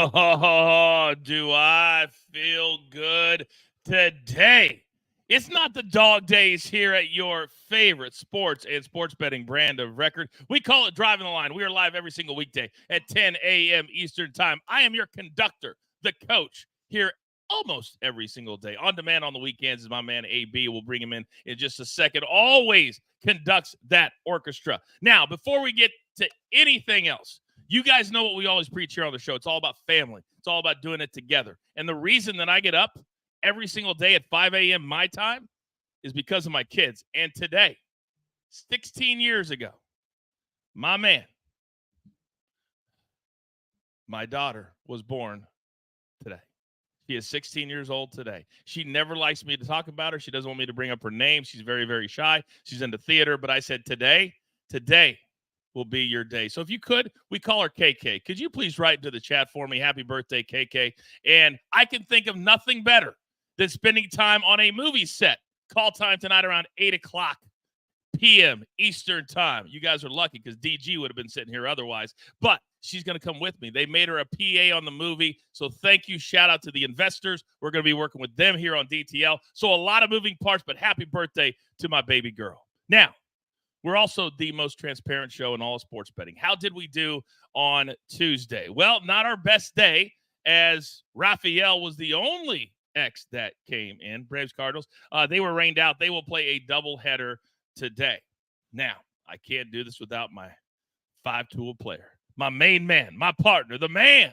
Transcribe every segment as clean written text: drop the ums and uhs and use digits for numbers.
Oh, do I feel good today? It's not the dog days here at your favorite sports and sports betting brand of record. We call it Driving the Line. We are live every single weekday at 10 a.m. Eastern Time. I am your conductor, the coach, here almost every single day. On demand on the weekends is my man AB. We'll bring him in just a second. Always conducts that orchestra. Now, before we get to anything else, you guys know what we always preach here on the show. It's all about family. It's all about doing it together. And the reason that I get up every single day at 5 a.m. my time is because of my kids. And today, 16 years ago, my daughter was born today. She is 16 years old today. She never likes me to talk about her. She doesn't want me to bring up her name. She's very, very shy. She's into theater. But I said, today will be your day. So if you could, we call her KK. Could you please write into the chat for me? Happy birthday, KK. And I can think of nothing better than spending time on a movie set. Call time tonight around 8 o'clock p.m. Eastern Time. You guys are lucky because DG would have been sitting here otherwise. But she's going to come with me. They made her a PA on the movie. So thank you. Shout out to the investors. We're going to be working with them here on DTL. So a lot of moving parts, but happy birthday to my baby girl. Now, we're also the most transparent show in all of sports betting. How did we do on Tuesday? Well, not our best day, as Raphael was the only X that came in. Braves Cardinals. They were rained out. They will play a doubleheader today. Now, I can't do this without my five-tool player, my main man, my partner, the man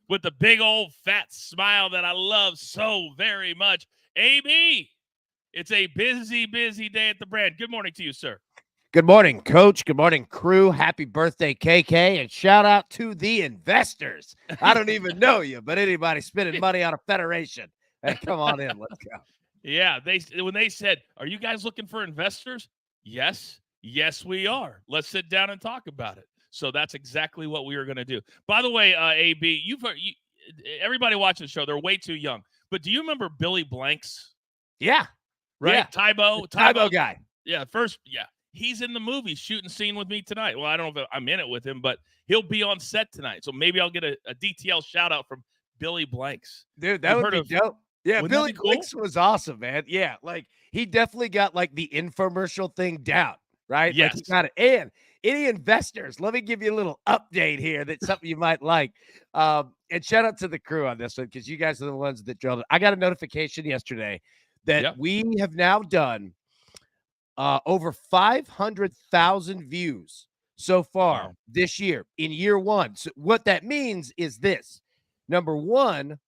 with the big old fat smile that I love so very much, AB. It's a busy, busy day at the brand. Good morning to you, sir. Good morning, Coach. Good morning, crew. Happy birthday, KK. And shout out to the investors. I don't even know you, but anybody spending money on a federation, hey, come on in. Let's go. Yeah, when they said, are you guys looking for investors? Yes, we are. Let's sit down and talk about it. So that's exactly what we are going to do. By the way, AB, everybody watching the show, they're way too young. But do you remember Billy Blanks? Yeah. Right? Yeah. Tybo guy. Yeah, yeah. He's in the movie shooting scene with me tonight. Well, I don't know if I'm in it with him, but he'll be on set tonight. So maybe I'll get a DTL shout out from Billy Blanks. Dude, that would be dope. Yeah, Billy Blanks was awesome, man. Yeah, like he definitely got like the infomercial thing down, right? Yes. Like he got it. And any investors, let me give you a little update here. That's something you might like. And shout out to the crew on this one because you guys are the ones that drilled it. I got a notification yesterday that we have now done over 500,000 views so far this year in year one. So what that means is this. Number one,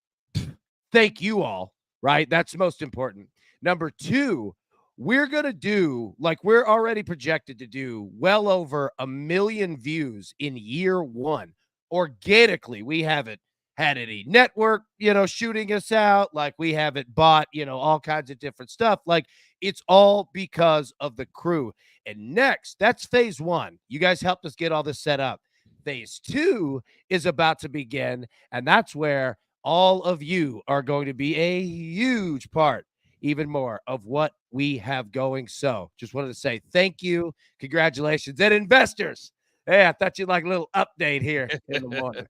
thank you all, right? That's most important. Number two, we're going to do, like we're already projected to do well over 1 million views in year one. Organically, we haven't had any network, shooting us out. Like we haven't bought, all kinds of different stuff. Like it's all because of the crew. And next, that's phase one. You guys helped us get all this set up. Phase two is about to begin. And that's where all of you are going to be a huge part, even more, of what we have going. So just wanted to say thank you. Congratulations. And investors. Hey, I thought you'd like a little update here in the morning.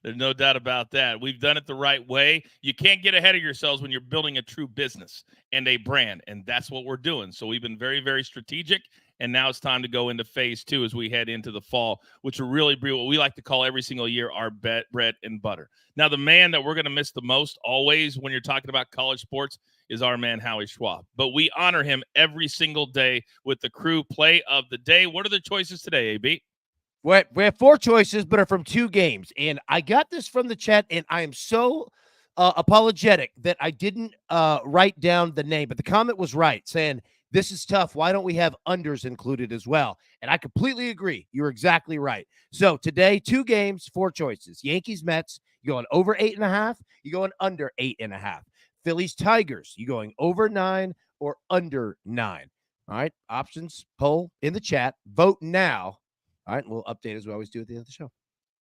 There's no doubt about that. We've done it the right way. You can't get ahead of yourselves when you're building a true business and a brand, and that's what we're doing. So we've been very, very strategic, and now it's time to go into phase two as we head into the fall, which will really be what we like to call every single year our bread and butter. Now, the man that we're going to miss the most always when you're talking about college sports is our man, Howie Schwab. But we honor him every single day with the crew play of the day. What are the choices today, AB? We have 4 choices, but are from 2 games. And I got this from the chat, and I am so apologetic that I didn't write down the name. But the comment was right, saying, this is tough. Why don't we have unders included as well? And I completely agree. You're exactly right. So today, 2 games, 4 choices. Yankees, Mets, you going over 8.5, you going under 8.5. Phillies, Tigers, you going over 9 or under 9. All right, options, poll in the chat. Vote now. All right, we'll update as we always do at the end of the show.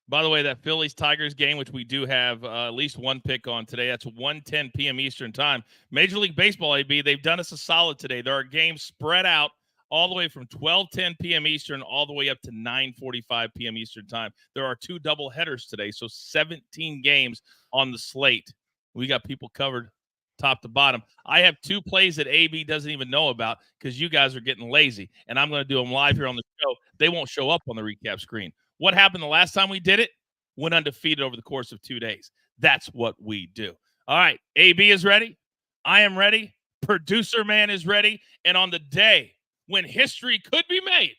By the way, that Phillies-Tigers game, which we do have at least one pick on today, that's 1:10 p.m. Eastern Time. Major League Baseball, AB, they've done us a solid today. There are games spread out all the way from 12:10 p.m. Eastern all the way up to 9:45 p.m. Eastern time. There are 2 double headers today, so 17 games on the slate. We got people covered top to bottom. I have 2 plays that AB doesn't even know about because you guys are getting lazy, and I'm going to do them live here on the show. They won't show up on the recap screen. What happened the last time we did it? Went undefeated over the course of 2 days. That's what we do. All right, AB is ready. I am ready. Producer man is ready. And on the day when history could be made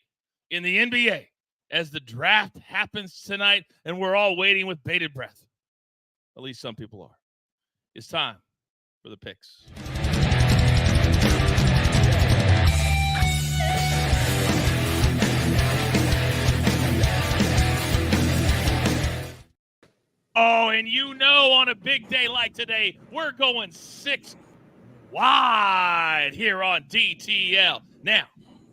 in the NBA, as the draft happens tonight, and we're all waiting with bated breath, at least some people are, it's time for the picks. Oh, and on a big day like today, we're going 6 wide here on DTL. Now,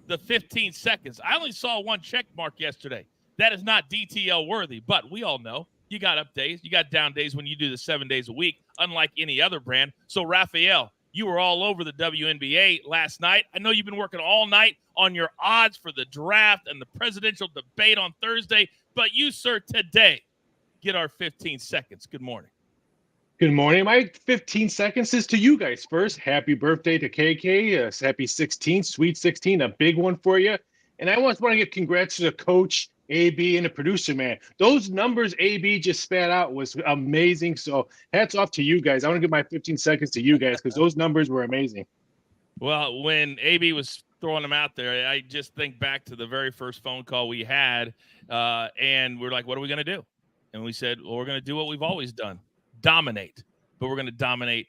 the 15 seconds. I only saw 1 check mark yesterday. That is not DTL worthy, but we all know you got up days, you got down days when you do the 7 days a week, unlike any other brand. So, Raphael, you were all over the WNBA last night. I know you've been working all night on your odds for the draft and the presidential debate on Thursday, but you, sir, today get our 15 seconds. Good morning. Good morning. My 15 seconds is to you guys first. Happy birthday to KK. Happy 16, sweet 16, a big one for you. And I want to give congrats to the coach, AB, and the producer, man. Those numbers AB just spat out was amazing. So hats off to you guys. I want to give my 15 seconds to you guys because those numbers were amazing. Well, when AB was throwing them out there, I just think back to the very first phone call we had, and we're like, what are we going to do? And we said, well, we're going to do what we've always done. Dominate, but we're going to dominate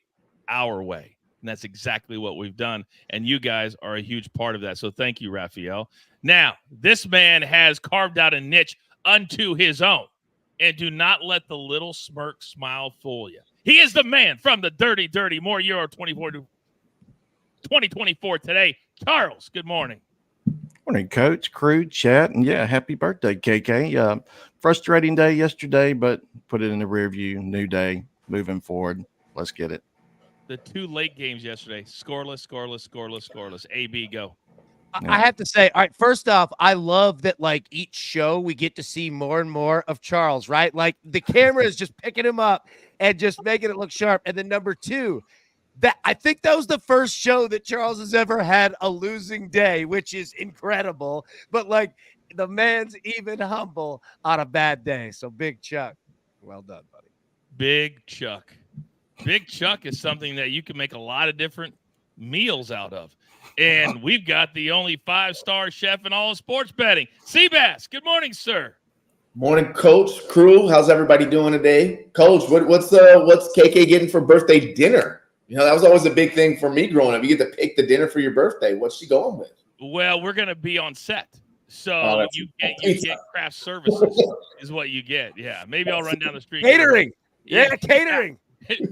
our way. And that's exactly what we've done. And you guys are a huge part of that. So thank you, Raphael. Now, this man has carved out a niche unto his own. And do not let the little smirk smile fool you. He is the man from the Dirty More Euro 2024 today. Charles, good morning. Morning, Coach, crew, chat, and happy birthday, KK. Frustrating day yesterday, but put it in the rear view. New day, moving forward. Let's get it. The 2 late games yesterday, scoreless. AB, go. I have to say, all right, first off, I love that, like, each show we get to see more and more of Charles, right? Like, the camera is just picking him up and just making it look sharp. And then number 2, that I think that was the first show that Charles has ever had a losing day, which is incredible. But, like, the man's even humble on a bad day. So, Big Chuck, well done, buddy. Big Chuck. Big Chuck is something that you can make a lot of different meals out of. And we've got the only 5-star chef in all of sports betting. Seabass, good morning, sir. Morning, Coach, crew. How's everybody doing today? Coach, what's KK getting for birthday dinner? You know, that was always a big thing for me growing up. You get to pick the dinner for your birthday. What's she going with? Well, we're going to be on set. So you get craft services is what you get. Yeah, maybe I'll run down the street. Catering. Yeah, catering.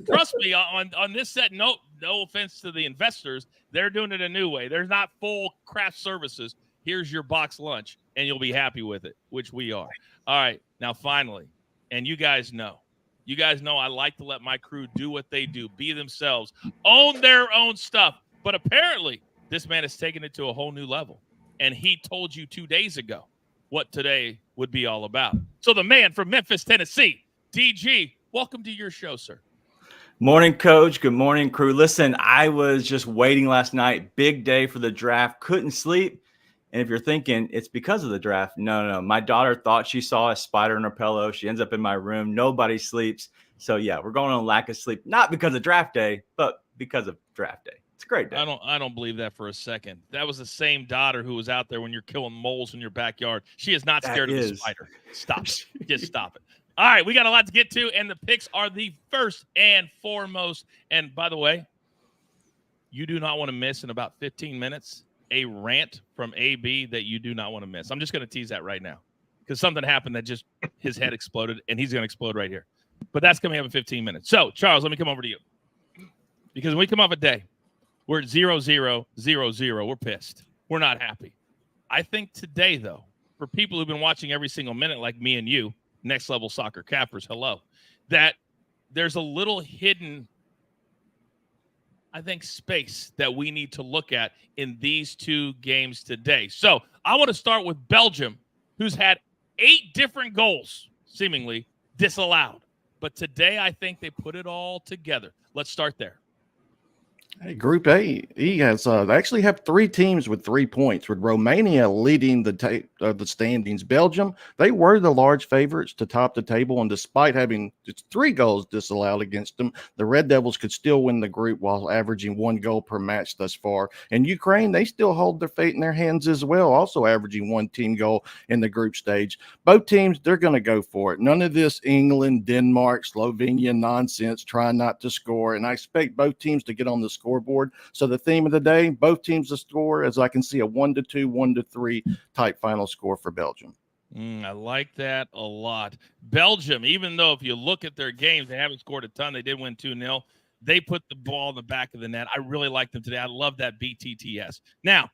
Trust me, on this set, no offense to the investors, they're doing it a new way. There's not full craft services. Here's your box lunch, and you'll be happy with it, which we are. All right, now finally, and you guys know I like to let my crew do what they do, be themselves, own their own stuff. But apparently, this man has taken it to a whole new level, and he told you 2 days ago what today would be all about. So the man from Memphis, Tennessee, DG, welcome to your show, sir. Morning, Coach. Good morning, crew. Listen, I was just waiting last night. Big day for the draft. Couldn't sleep. And if you're thinking it's because of the draft, no. My daughter thought she saw a spider in her pillow. She ends up in my room. Nobody sleeps. So, we're going on lack of sleep. Not because of draft day, but because of draft day. It's a great day. I don't believe that for a second. That was the same daughter who was out there when you're killing moles in your backyard. She is not scared of the spider. Stop it. Just stop it. All right, we got a lot to get to, and the picks are the first and foremost. And by the way, you do not want to miss in about 15 minutes a rant from AB that you do not want to miss. I'm just going to tease that right now because something happened that just his head exploded, and he's going to explode right here. But that's coming up in 15 minutes. So, Charles, let me come over to you. Because when we come off a day, we're at 0-0-0-0. We're pissed. We're not happy. I think today, though, for people who've been watching every single minute like me and you, Next Level Soccer Cappers, hello, that there's a little hidden, I think, space that we need to look at in these two games today. So I want to start with Belgium, who's had 8 different goals, seemingly, disallowed. But today, I think they put it all together. Let's start there. Hey, Group A, he has they actually have 3 teams with 3 points, with Romania leading the standings. Belgium, they were the large favorites to top the table, and despite having just 3 goals disallowed against them, the Red Devils could still win the group while averaging 1 goal per match thus far. And Ukraine, they still hold their fate in their hands as well, also averaging 1 team goal in the group stage. Both teams, they're going to go for it. None of this England, Denmark, Slovenia nonsense, trying not to score. And I expect both teams to get on the scoreboard. So the theme of the day, both teams to score, as I can see a 1-2, 1-3 type final score for Belgium. I like that a lot. Belgium, even though if you look at their games, they haven't scored a ton. They did win 2-0. They put the ball in the back of the net. I really like them today. I love that BTTS. Now,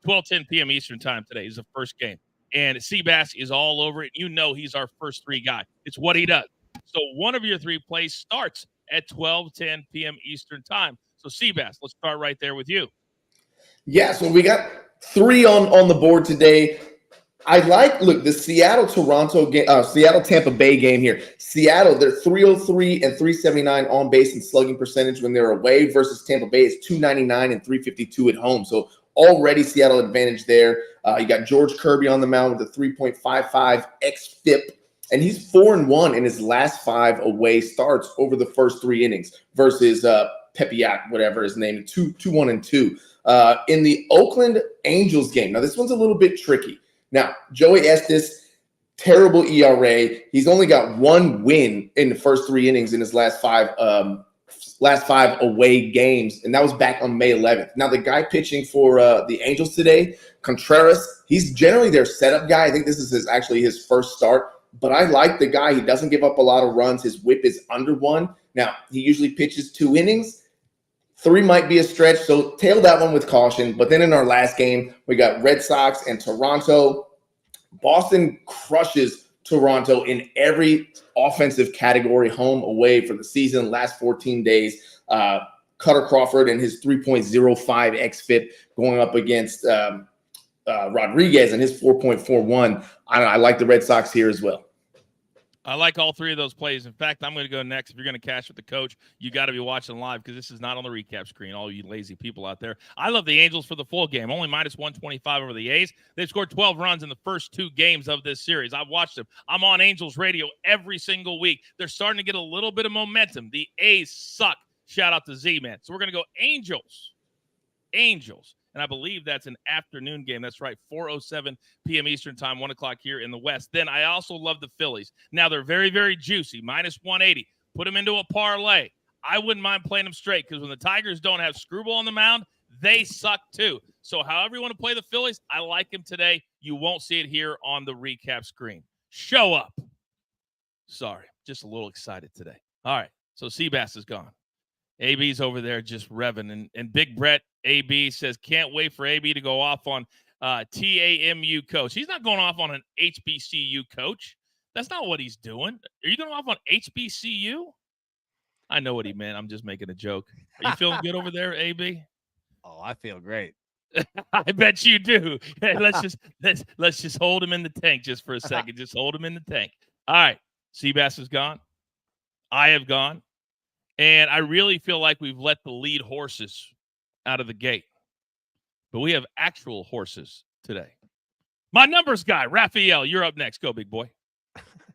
12:10 p.m. Eastern time today is the first game. And Seabass is all over it. You know he's our first 3 guy. It's what he does. So one of your 3 plays starts at 12:10 p.m. Eastern time. So, Seabass, let's start right there with you. Yeah, so we got 3 on the board today. I like, look, the Seattle-Tampa Bay game here. Seattle, they're 303 and 379 on base and slugging percentage when they're away, versus Tampa Bay is 299 and 352 at home. So already Seattle advantage there. You got George Kirby on the mound with a 3.55 xFIP. And he's 4-1 in his last 5 away starts over the first 3 innings versus Pepiat, whatever his name, 2-1-2. In the Oakland Angels game. Now, this one's a little bit tricky. Now, Joey Estes, terrible ERA. He's only got 1 win in the first 3 innings in his last 5 away games, and that was back on May 11th. Now, the guy pitching for the Angels today, Contreras, he's generally their setup guy. I think this is actually his first start. But I like the guy. He doesn't give up a lot of runs. His whip is under 1. Now, he usually pitches 2 innings. 3 might be a stretch, so tail that one with caution. But then in our last game, we got Red Sox and Toronto. Boston crushes Toronto in every offensive category, home, away, for the season, last 14 days. Cutter Crawford and his 3.05 xFIP going up against Rodriguez and his 4.41. I like the Red Sox here as well. I like all 3 of those plays. In fact, I'm going to go next. If you're going to cash with the coach, you got to be watching live, because this is not on the recap screen, all you lazy people out there. I love the Angels for the full game, only minus 125 over the A's. They've scored 12 runs in the first 2 games of this series. I've watched them. I'm on Angels radio every single week. They're starting to get a little bit of momentum. The A's suck. Shout out to Z-Man. So we're going to go Angels. Angels. And I believe that's an afternoon game. That's right, 4:07 p.m. Eastern time, 1 o'clock here in the West. Then I also love the Phillies. Now, they're very, very juicy, minus 180. Put them into a parlay. I wouldn't mind playing them straight, because when the Tigers don't have Screwball on the mound, they suck too. So however you want to play the Phillies, I like them today. You won't see it here on the recap screen. Show up. Sorry, just a little excited today. All right, so Seabass is gone. AB's over there just revving. And Big Brett, AB, says, can't wait for AB to go off on TAMU coach. He's not going off on an HBCU coach. That's not what he's doing. Are you going off on HBCU? I know what he meant. I'm just making a joke. Are you feeling good over there, AB? Oh, I feel great. I bet you do. Let's just hold him in the tank just for a second. Just hold him in the tank. All right. Seabass is gone. I have gone. And I really feel like we've let the lead horses out of the gate. But we have actual horses today. My numbers guy, Raphael, you're up next. Go, big boy.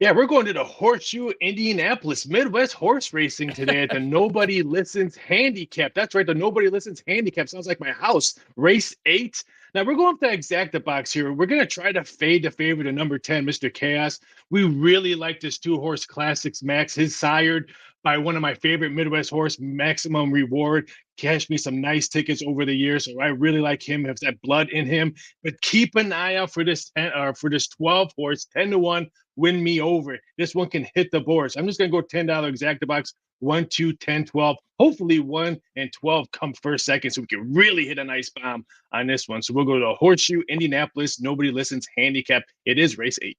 Yeah, we're going to the Horseshoe Indianapolis Midwest horse racing today at the Nobody Listens Handicap. That's right, the Nobody Listens Handicap. Sounds like my house. Race 8. Now, we're going to Exacta Box here. We're going to try to fade the favorite of number 10, Mr. Chaos. We really like this 2-horse Classics Max. His sired by one of my favorite Midwest horse, Maximum Reward. Cashed me some nice tickets over the years, so I really like him. Has that blood in him. But keep an eye out for this 12 horse, 10-1. Win me over. This one can hit the board. So I'm just going to go $10 Exacta Box, 1, 2, 10, 12. Hopefully 1 and 12 come first, second, so we can really hit a nice bomb on this one. So we'll go to Horseshoe Indianapolis Nobody Listens Handicap. It is race 8.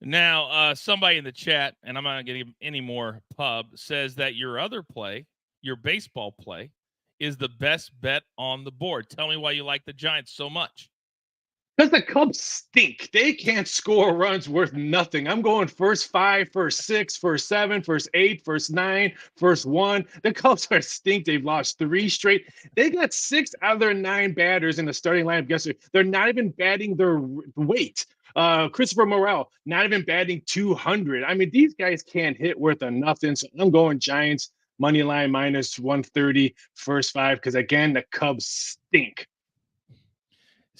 Now, somebody in the chat, and I'm not going to give any more pub, says that your other play, your baseball play is the best bet on the board. Tell me why you like the Giants so much. Because the Cubs stink. They can't score runs worth nothing. I'm going first 5, first 6, first 7, first 8, first 9, first 1. The Cubs are stink. They've lost 3 straight. They got 6 out of their 9 batters in the starting lineup yesterday. They're not even batting their weight. Christopher Morel, not even batting 200. I mean, these guys can't hit worth of nothing. So I'm going Giants money line minus 130 first 5 because again the Cubs stink.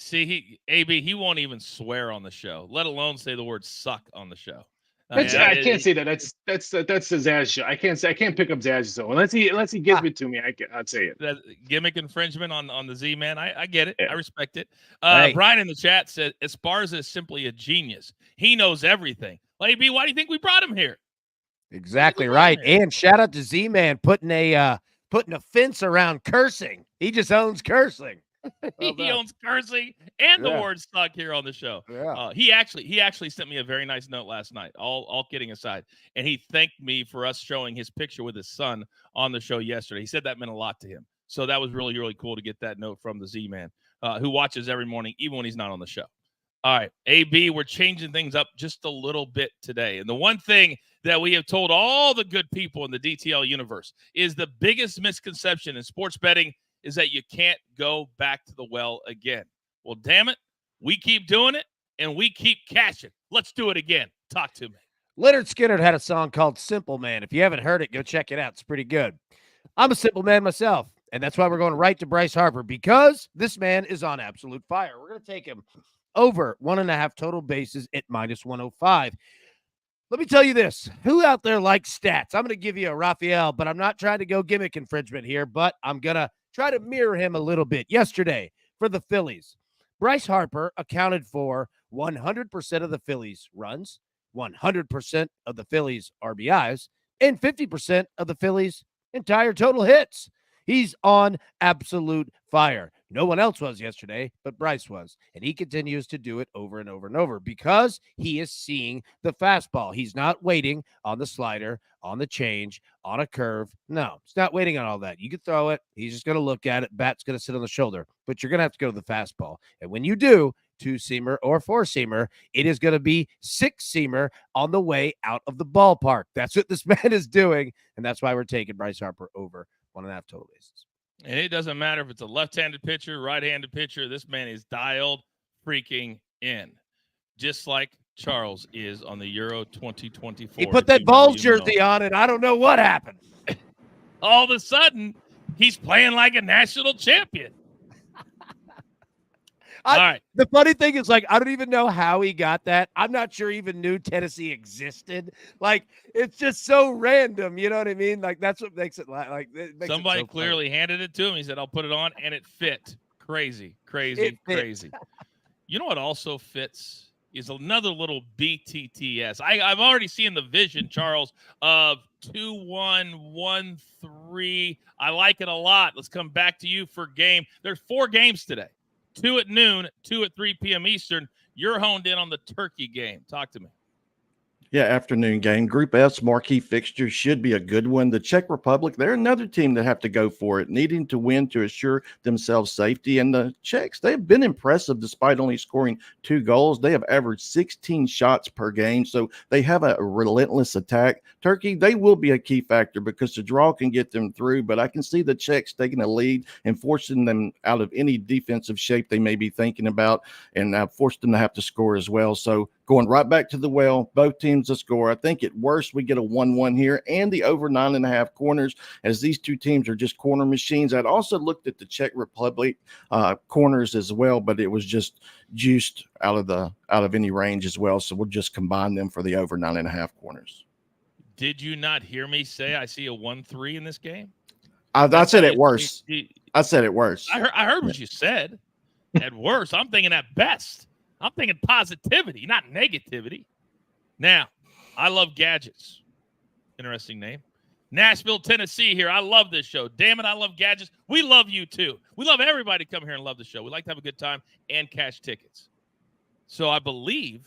See, he won't even swear on the show, let alone say the word "suck" on the show. I can't say that. That's the Zaz show. I can't pick up Zaz show unless he gives it to me. I'd say it. That gimmick infringement on the Z-Man. I get it. Yeah. I respect it. Hey. Brian in the chat said Esparza is simply a genius. He knows everything. AB, why do you think we brought him here? Exactly right. And shout out to Z-Man putting a fence around cursing. He just owns cursing. He owns cursing and the word "suck" here on the show. Yeah. He actually sent me a very nice note last night. All kidding aside, and he thanked me for us showing his picture with his son on the show yesterday. He said that meant a lot to him. So that was really, really cool to get that note from the Z-Man, who watches every morning, even when he's not on the show. All right, AB, we're changing things up just a little bit today. And the one thing that we have told all the good people in the DTL universe is the biggest misconception in sports betting is that you can't go back to the well again. Well, damn it, we keep doing it, and we keep cashing. Let's do it again. Talk to me. Lynyrd Skynyrd had a song called Simple Man. If you haven't heard it, go check it out. It's pretty good. I'm a simple man myself, and that's why we're going right to Bryce Harper, because this man is on absolute fire. We're going to take him over 1.5 total bases at minus 105. Let me tell you this. Who out there likes stats? I'm going to give you a Raphael, but I'm not trying to go gimmick infringement here, but I'm going to try to mirror him a little bit. Yesterday, for the Phillies, Bryce Harper accounted for 100% of the Phillies' runs, 100% of the Phillies' RBIs, and 50% of the Phillies' entire total hits. He's on absolute fire. No one else was yesterday, but Bryce was. And he continues to do it over and over and over because he is seeing the fastball. He's not waiting on the slider, on the change, on a curve. No, he's not waiting on all that. You can throw it. He's just going to look at it. Bat's going to sit on the shoulder. But you're going to have to go to the fastball. And when you do, 2-seamer or 4-seamer, it is going to be 6-seamer on the way out of the ballpark. That's what this man is doing. And that's why we're taking Bryce Harper over 1.5 total bases. And it doesn't matter if it's a left-handed pitcher, right-handed pitcher. This man is dialed freaking in, just like Charles is on the Euro 2024. He put that Vols jersey on, and I don't know what happened. All of a sudden, he's playing like a national champion. All right. The funny thing is, like, I don't even know how he got that. I'm not sure he even knew Tennessee existed. Like, it's just so random. You know what I mean? Like, that's what makes it like. Somebody clearly handed it to him. He said, "I'll put it on," and it fit. Crazy. You know what also fits is another little BTTS. I've already seen the vision, Charles, of 2-1-1-3. I like it a lot. Let's come back to you for game. There's 4 games today. 2 at noon, 2 at 3 p.m. Eastern. You're honed in on the Turkey game. Talk to me. Yeah, afternoon game. Group F's marquee fixture should be a good one. The Czech Republic, they're another team that have to go for it, needing to win to assure themselves safety. And the Czechs, they've been impressive despite only scoring 2 goals. They have averaged 16 shots per game, so they have a relentless attack. Turkey, they will be a key factor because the draw can get them through, but I can see the Czechs taking a lead and forcing them out of any defensive shape they may be thinking about, and forced them to have to score as well. So going right back to the well, both teams to score. I think at worst we get a 1-1 here and the over 9.5 corners, as these two teams are just corner machines. I'd also looked at the Czech Republic corners as well, but it was just juiced out of any range as well. So we'll just combine them for the over 9.5 corners. Did you not hear me say I see a 1-3 in this game? I said at worst. I said at worst. I heard what you said. At worst, I'm thinking at best. I'm thinking positivity, not negativity. Now, I love gadgets. Interesting name. Nashville, Tennessee here. I love this show. Damn it, I love gadgets. We love you too. We love everybody to come here and love the show. We like to have a good time and cash tickets. So I believe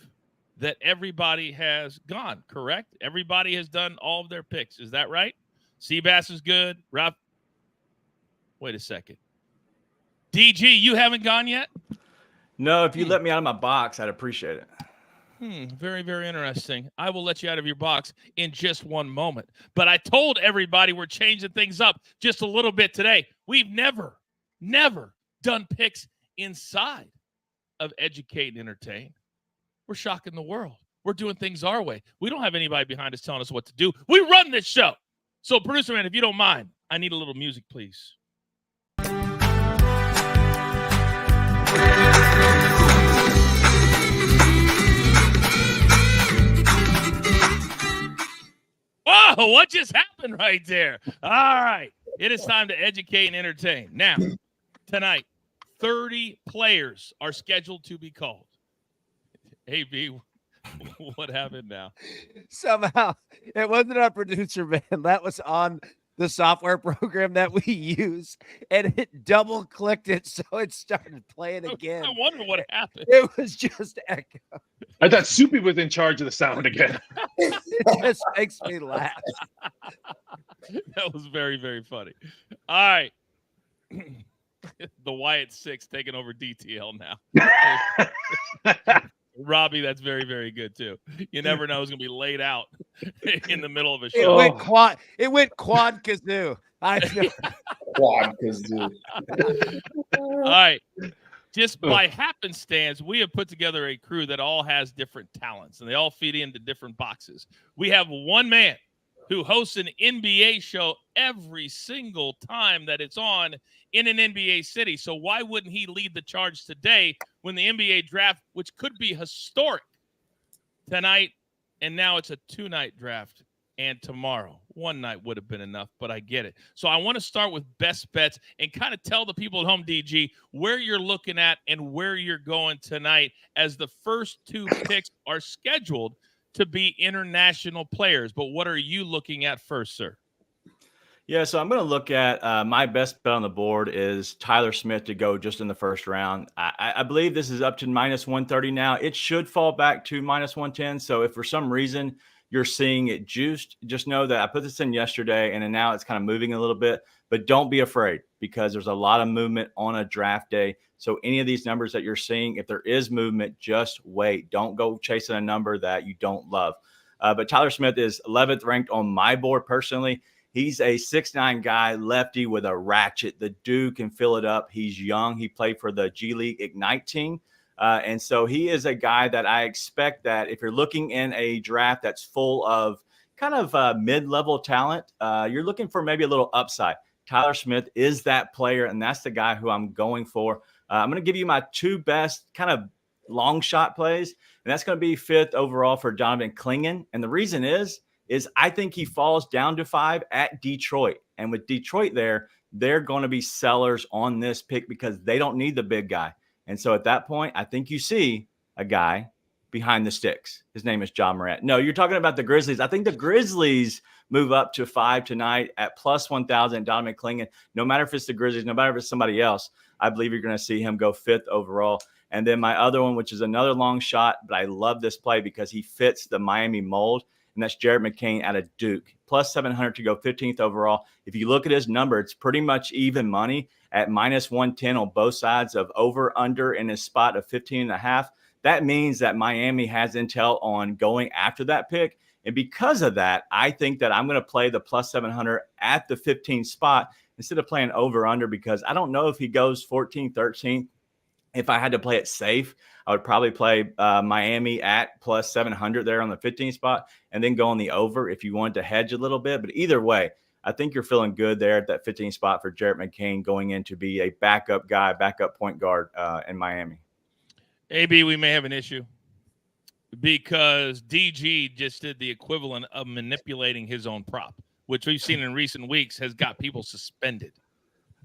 that everybody has gone, correct? Everybody has done all of their picks. Is that right? Seabass is good. Wait a second. DG, you haven't gone yet? No, if you let me out of my box, I'd appreciate it. Very, very interesting. I will let you out of your box in just one moment. But I told everybody we're changing things up just a little bit today. We've never done picks inside of Educate and Entertain. We're shocking the world. We're doing things our way. We don't have anybody behind us telling us what to do. We run this show. So, producer man, if you don't mind, I need a little music, please. Whoa, what just happened right there? All right. It is time to educate and entertain. Now, tonight, 30 players are scheduled to be called. AB, what happened now? Somehow, it wasn't our producer, man. That was on the software program that we use, and it double-clicked it, so it started playing again. I wonder what happened. It was just echo. I thought Soupy was in charge of the sound again. It just makes me laugh. That was very, very funny. All right. The Wyatt 6 taking over DTL now. Robbie, that's very, very good too. You never know who's gonna be laid out in the middle of a show. It went quad kazoo. I know. Quad kazoo. All right. Just by happenstance, we have put together a crew that all has different talents, and they all feed into different boxes. We have one man who hosts an NBA show every single time that it's on in an NBA city. So why wouldn't he lead the charge today when the NBA draft, which could be historic tonight, and now it's a 2-night draft, and tomorrow. 1 night would have been enough, but I get it. So I want to start with best bets and kind of tell the people at home, DG, where you're looking at and where you're going tonight, as the first 2 picks are scheduled to be international players. But what are you looking at first, sir? Yeah, so I'm going to look at my best bet on the board is Tyler Smith to go just in the first round. I believe this is up to -130 now. It should fall back to -110. So if for some reason you're seeing it juiced, just know that I put this in yesterday and then now it's kind of moving a little bit. But don't be afraid, because there's a lot of movement on a draft day. So any of these numbers that you're seeing, if there is movement, just wait. Don't go chasing a number that you don't love. But Tyler Smith is 11th ranked on my board personally. He's a 6'9" guy, lefty with a ratchet. The dude can fill it up. He's young. He played for the G League Ignite team. And so he is a guy that I expect that if you're looking in a draft that's full of kind of mid-level talent, you're looking for maybe a little upside. Tyler Smith is that player, and that's the guy who I'm going for. I'm going to give you my 2 best kind of long shot plays, and that's going to be 5th overall for Donovan Clingan. And the reason is I think he falls down to 5 at Detroit. And with Detroit there, they're going to be sellers on this pick because they don't need the big guy. And so at that point, I think you see a guy behind the sticks. His name is Ja Morant. No, you're talking about the Grizzlies. I think the Grizzlies move up to 5 tonight at +1,000. Donovan Clingan, no matter if it's the Grizzlies, no matter if it's somebody else, I believe you're going to see him go 5th overall. And then my other one, which is another long shot, but I love this play because he fits the Miami mold, and that's Jared McCain out of Duke. +700 to go 15th overall. If you look at his number, it's pretty much even money at -110 on both sides of over, under in his spot of 15.5. That means that Miami has intel on going after that pick. And because of that, I think that I'm going to play the +700 at the 15 spot instead of playing over, under, because I don't know if he goes 14, 13. If I had to play it safe, I would probably play Miami at +700 there on the 15 spot and then go on the over if you wanted to hedge a little bit. But either way, I think you're feeling good there at that 15 spot for Jarrett McCain going in to be a backup guy, backup point guard in Miami. AB, we may have an issue because DG just did the equivalent of manipulating his own prop, which we've seen in recent weeks has got people suspended.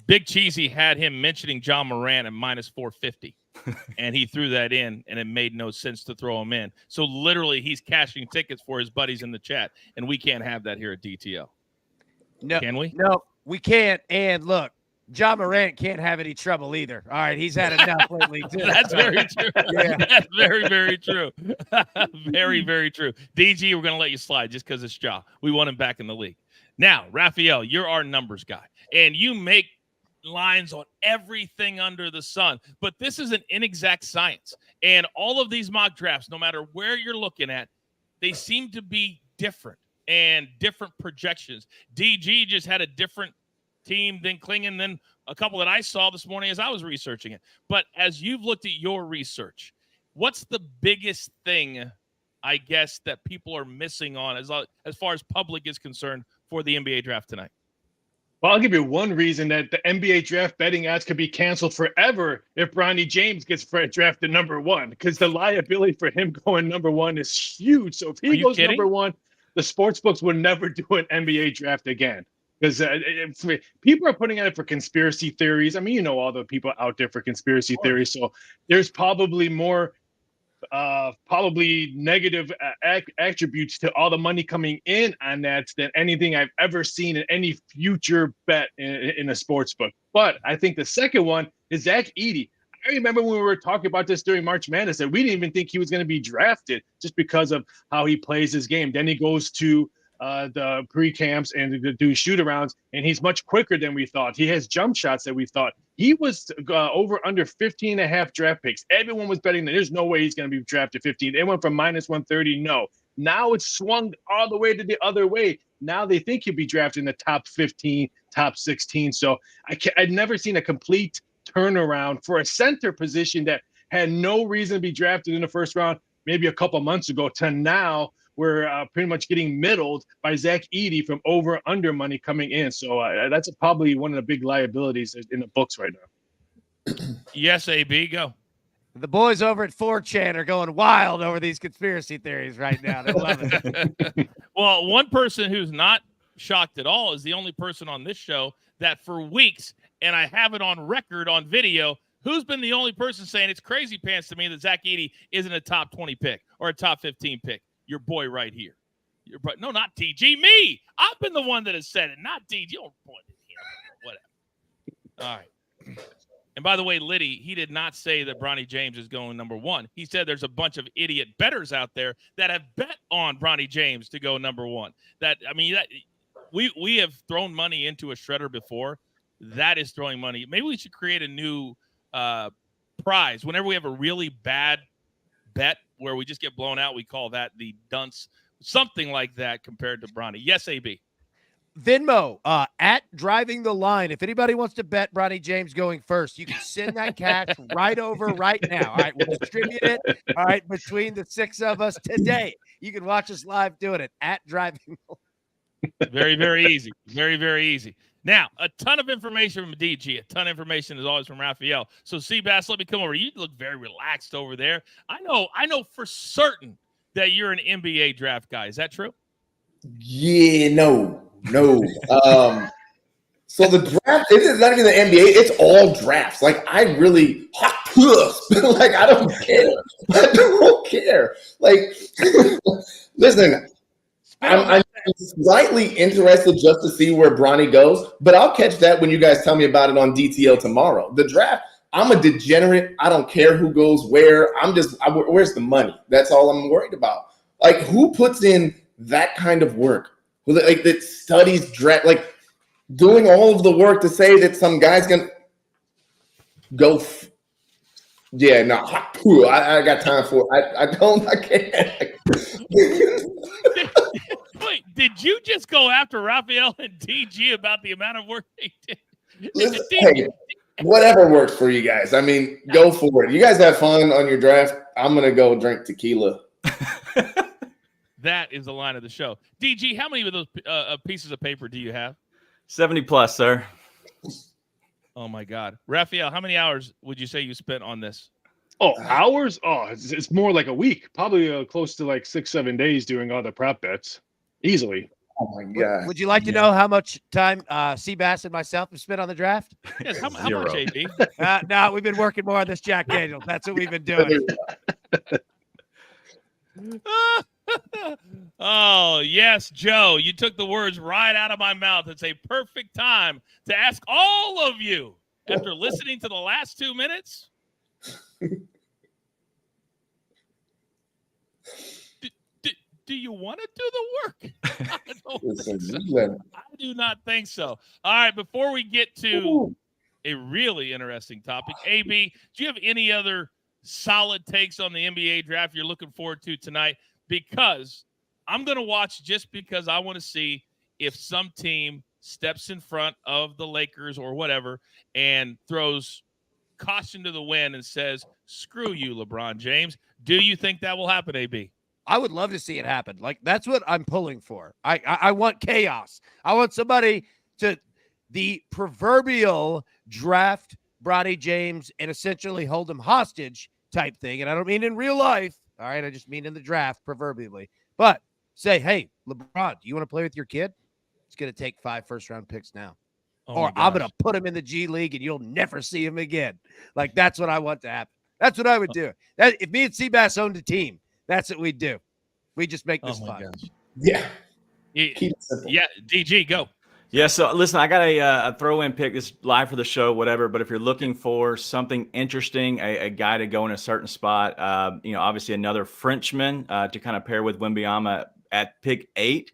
Big Cheesy had him mentioning Ja Morant at -450, and he threw that in, and it made no sense to throw him in. So literally, he's cashing tickets for his buddies in the chat, and we can't have that here at DTL. No, can we? No, we can't. And look, Ja Morant can't have any trouble either. All right, he's had enough lately too. That's very true. Yeah. That's very, very true. Very, very true. DG, we're going to let you slide just because it's Ja. We want him back in the league. Now, Raphael, you're our numbers guy, and you make lines on everything under the sun. But this is an inexact science. And all of these mock drafts, no matter where you're looking at, they seem to be different and different projections. DG just had a different team than Klingon than a couple that I saw this morning as I was researching it. But as you've looked at your research, what's the biggest thing, I guess, that people are missing on as far as public is concerned for the NBA draft tonight? Well, I'll give you one reason that the NBA draft betting ads could be canceled forever if Bronny James gets drafted number 1, because the liability for him going number 1 is huge. So if he goes number 1, the sports books would never do an NBA draft again, because people are putting on it for conspiracy theories. I mean, you know, all the people out there for conspiracy theories. So there's probably more negative attributes to all the money coming in on that than anything I've ever seen in any future bet in a sports book. But I think the second one is Zach Edey. I remember when we were talking about this during March Madness that we didn't even think he was going to be drafted just because of how he plays his game. Then he goes to the pre-camps and to do shoot-arounds, and he's much quicker than we thought. He has jump shots that we thought. He was over under 15.5 draft picks. Everyone was betting that there's no way he's going to be drafted 15. They went from minus 130, no. Now it's swung all the way to the other way. Now they think he'll be drafted in the top 15, top 16. So I'd never seen a complete turnaround for a center position that had no reason to be drafted in the first round maybe a couple months ago to now we're pretty much getting middled by Zach Edey from over-under money coming in. So that's probably one of the big liabilities in the books right now. Yes, AB, go. The boys over at 4chan are going wild over these conspiracy theories right now. They love it. Well, one person who's not shocked at all is the only person on this show that for weeks, and I have it on record on video, who's been the only person saying it's crazy pants to me that Zach Edey isn't a top 20 pick or a top 15 pick. Your boy right here. No, not TG. Me. I've been the one that has said it, not TG. Don't point at him. Whatever. All right. And by the way, Liddy, he did not say that Bronny James is going number 1. He said there's a bunch of idiot bettors out there that have bet on Bronny James to go number 1. We have thrown money into a shredder before. That is throwing money. Maybe we should create a new prize. Whenever we have a really bad bet where we just get blown out, we call that the dunce, something like that compared to Bronny. Yes, AB. Venmo at Driving the Line. If anybody wants to bet Bronny James going first, you can send that cash right over right now. All right, we'll distribute it. All right, between the 6 of us today. You can watch us live doing it at Driving the Line. Very, very easy. Very, very easy. Now, a ton of information from DG. A ton of information is always from Raphael. So, Seabass, let me come over. You look very relaxed over there. I know for certain that you're an NBA draft guy. Is that true? Yeah, no. So the draft, it is not even the NBA. It's all drafts. Like, I really like, I don't care. I don't care. Like, listen, I'm slightly interested just to see where Bronny goes, but I'll catch that when you guys tell me about it on DTL tomorrow. The draft, I'm a degenerate. I don't care who goes where. Where's the money? That's all I'm worried about. Like, who puts in that kind of work? Like, that studies draft, like doing all of the work to say that some guy's gonna go. Yeah, no, I got time for it. I can't. Wait, did you just go after Raphael and DG about the amount of work they did? Listen, hey, whatever works for you guys. I mean, go for it. You guys have fun on your draft. I'm going to go drink tequila. That is the line of the show. DG, how many of those pieces of paper do you have? 70 plus, sir. Oh, my God. Raphael, how many hours would you say you spent on this? Oh, hours? Oh, it's more like a week. Probably close to like 6-7 days doing all the prop bets. Easily. Oh, my God. Would you like to know how much time Seabass and myself have spent on the draft? Yes, how much, AB? No, we've been working more on this Jack Daniels. That's what we've been doing. Oh, yes, Joe. You took the words right out of my mouth. It's a perfect time to ask all of you, after listening to the last 2 minutes, do you want to do the work? I do not think so. All right, before we get to a really interesting topic. AB, do you have any other solid takes on the NBA draft you're looking forward to tonight? Because I'm going to watch just because I want to see if some team steps in front of the Lakers or whatever and throws caution to the wind and says, screw you, LeBron James. Do you think that will happen, AB? I would love to see it happen. Like, that's what I'm pulling for. I want chaos. I want somebody to the proverbial draft Bronny James and essentially hold him hostage type thing. And I don't mean in real life. All right. I just mean in the draft proverbially. But say, hey, LeBron, do you want to play with your kid? It's going to take 5 first-round picks now. Or I'm going to put him in the G League and you'll never see him again. Like, that's what I want to happen. That's what I would do. If me and Seabass owned a team, that's what we'd do. We just make this fun. Yeah. Yeah, DG, go. Yeah, so listen, I got a throw-in pick. This live for the show, whatever. But if you're looking for something interesting, a guy to go in a certain spot, obviously another Frenchman to kind of pair with Wembanyama at pick 8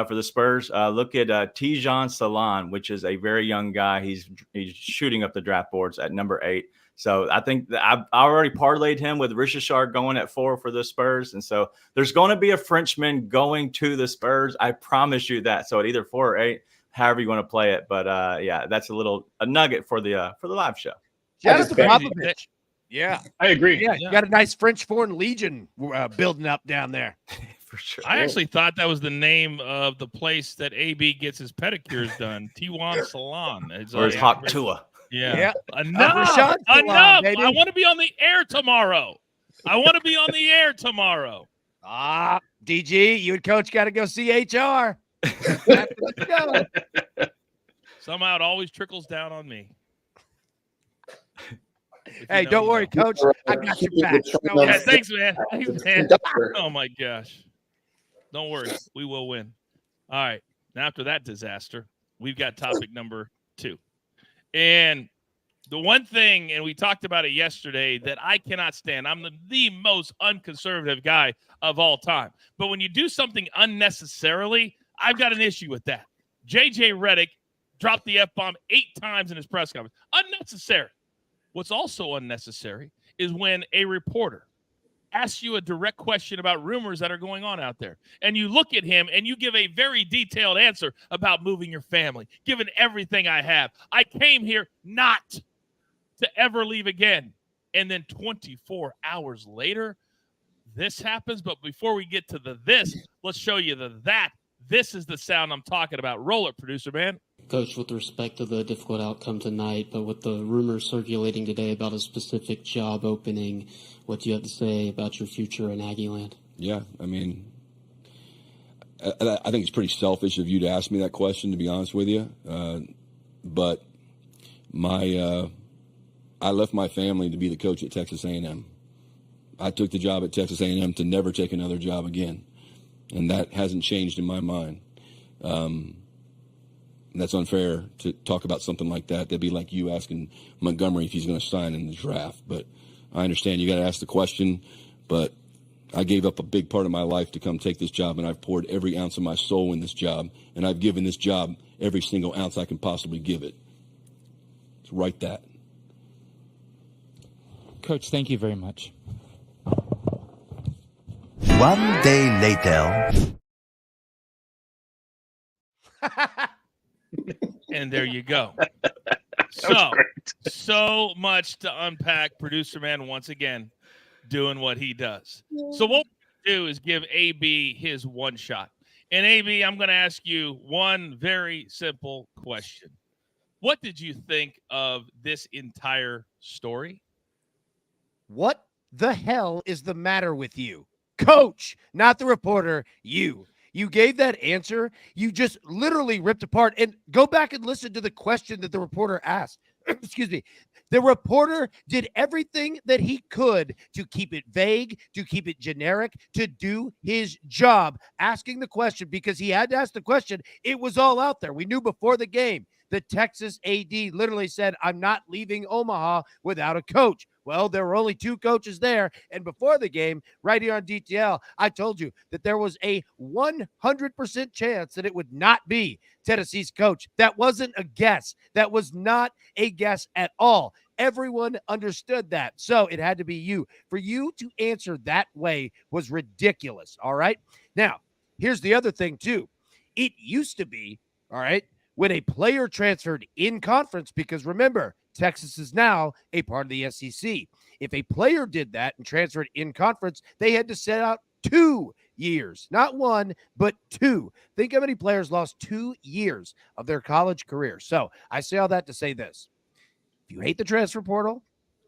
for the Spurs. Look at Tijan Salon, which is a very young guy. He's shooting up the draft boards at number 8. So I think that I already parlayed him with Richard going at 4 for the Spurs. And so there's going to be a Frenchman going to the Spurs. I promise you that. So at either 4 or 8, however you want to play it. But yeah, that's a nugget for the live show. Shout out to Popovich. Yeah, I agree. Yeah, you got a nice French Foreign Legion building up down there. For sure. I actually thought that was the name of the place that AB gets his pedicures done. Tijuana Salon. Or his hot Tua. Yeah. Enough. Enough. I want to be on the air tomorrow. DG, you and Coach got to go see HR. Somehow it always trickles down on me. Hey, don't worry, Coach. I got your back. Yeah, thanks, man. Oh, my gosh. Don't worry. We will win. All right. Now, after that disaster, we've got topic number 2. And the one thing, and we talked about it yesterday, that I cannot stand, I'm the most unconservative guy of all time. But when you do something unnecessarily, I've got an issue with that. J.J. Redick dropped the F-bomb 8 times in his press conference. Unnecessary. What's also unnecessary is when a reporter asks you a direct question about rumors that are going on out there, and you look at him and you give a very detailed answer about moving your family, given everything I have. I came here not to ever leave again. And then 24 hours later, this happens. But before we get to this, let's show you that. This is the sound I'm talking about. Roll it, producer man. Coach, with respect to the difficult outcome tonight, but with the rumors circulating today about a specific job opening, what do you have to say about your future in Aggieland? Yeah, I mean, I think it's pretty selfish of you to ask me that question, to be honest with you. But I left my family to be the coach at Texas A&M. I took the job at Texas A&M to never take another job again, and that hasn't changed in my mind. That's unfair to talk about something like that. That'd be like you asking Montgomery if he's going to sign in the draft. But I understand you got to ask the question, but I gave up a big part of my life to come take this job, and I've poured every ounce of my soul in this job, and I've given this job every single ounce I can possibly give it. So write that. Coach, thank you very much. One day later. And there you go. So much to unpack. Producer man, once again, doing what he does. So what we do is give AB his one shot. And AB, I'm going to ask you one very simple question. What did you think of this entire story? What the hell is the matter with you? Coach, not the reporter, you. You gave that answer. You just literally ripped apart. And go back and listen to the question that the reporter asked. Excuse me. The reporter did everything that he could to keep it vague, to keep it generic, to do his job, asking the question because he had to ask the question. It was all out there. We knew before the game The Texas AD literally said, I'm not leaving Omaha without a coach. Well, there were only 2 coaches there. And before the game, right here on DTL, I told you that there was a 100% chance that it would not be Tennessee's coach. That wasn't a guess. That was not a guess at all. Everyone understood that. So it had to be you. For you to answer that way was ridiculous. All right. Now, here's the other thing, too. It used to be, all right, when a player transferred in conference, because remember, Texas is now a part of the SEC. If a player did that and transferred in conference, they had to sit out 2 years, not 1, but 2. Think how many players lost 2 years of their college career. So I say all that to say this. If you hate the transfer portal,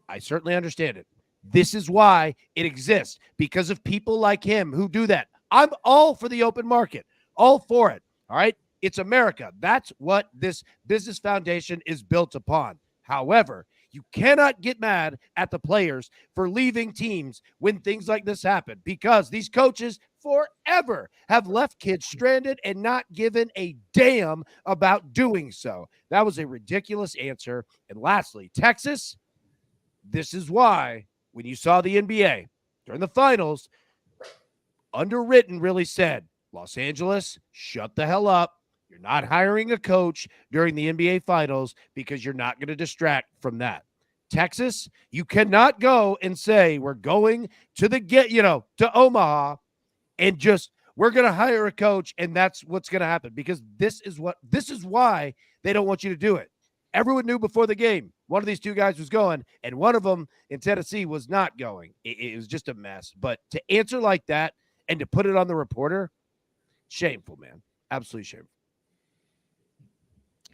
I certainly understand it. This is why it exists, because of people like him who do that. I'm all for the open market, all for it. All right. It's America. That's what this business foundation is built upon. However, you cannot get mad at the players for leaving teams when things like this happen, because these coaches forever have left kids stranded and not given a damn about doing so. That was a ridiculous answer. And lastly, Texas, this is why when you saw the NBA during the finals, Underwritten really said, Los Angeles, shut the hell up. You're not hiring a coach during the NBA Finals because you're not going to distract from that. Texas, you cannot go and say we're going to to Omaha and just we're going to hire a coach and that's what's going to happen, because this is why they don't want you to do it. Everyone knew before the game one of these 2 guys was going, and one of them in Tennessee was not going. It was just a mess. But to answer like that and to put it on the reporter, shameful, man. Absolutely shameful.